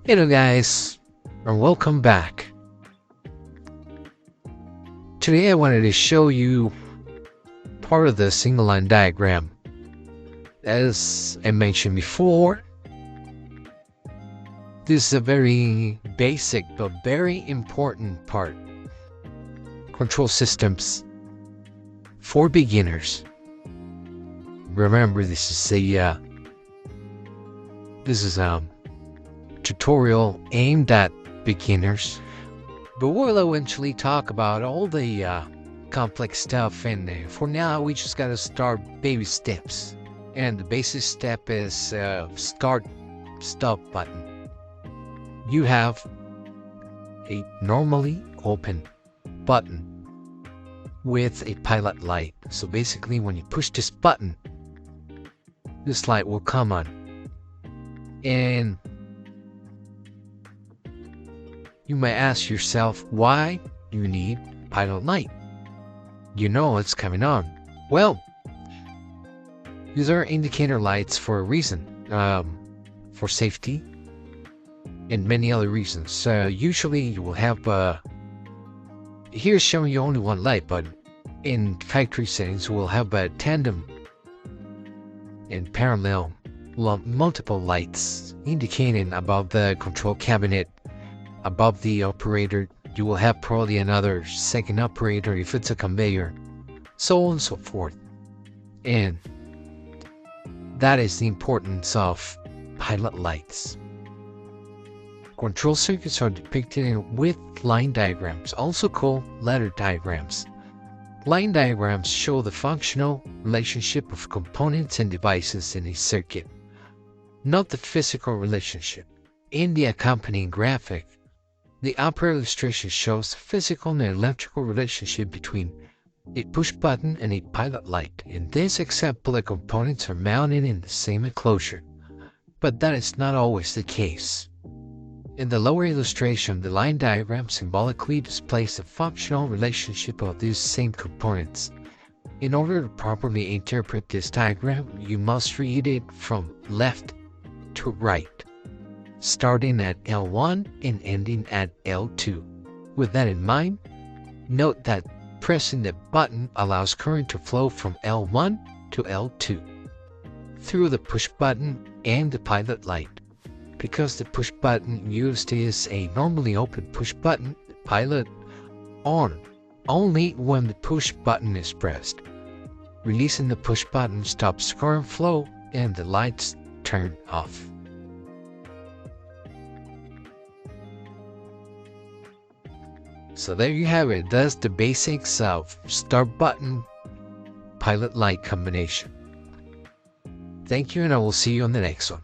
Hello guys, and welcome back. Today I wanted to show you part of the single line diagram. As I mentioned before, this is a very basic but very important part. Control systems for beginners. Remember, this is a tutorial aimed at beginners, but we'll eventually talk about all the complex stuff, and for now we just gotta start baby steps. And the basic step is start stop button. You have a normally open button with a pilot light. So basically when you push this button, this light will come on, and you may ask yourself, why do you need pilot light? You know it's coming on. Well, these are indicator lights for a reason, for safety and many other reasons. Usually you will have, here's showing you only one light, but in factory settings we'll have a tandem and parallel multiple lights indicating above the control cabinet. Above the operator, you will have probably another second operator if it's a conveyor, so on and so forth. And that is the importance of pilot lights. Control circuits are depicted with line diagrams, also called ladder diagrams. Line diagrams show the functional relationship of components and devices in a circuit, not the physical relationship. In the accompanying graphic, the upper illustration shows the physical and electrical relationship between a push button and a pilot light. In this example, the components are mounted in the same enclosure, but that is not always the case. In the lower illustration, the line diagram symbolically displays the functional relationship of these same components. In order to properly interpret this diagram, you must read it from left to right, starting at L1 and ending at L2. With that in mind, note that pressing the button allows current to flow from L1 to L2 through the push button and the pilot light. Because the push button used is a normally open push button, the pilot on only when the push button is pressed. Releasing the push button stops current flow and the lights turn off. So there you have it. That's the basics of start button pilot light combination. Thank you, and I will see you on the next one.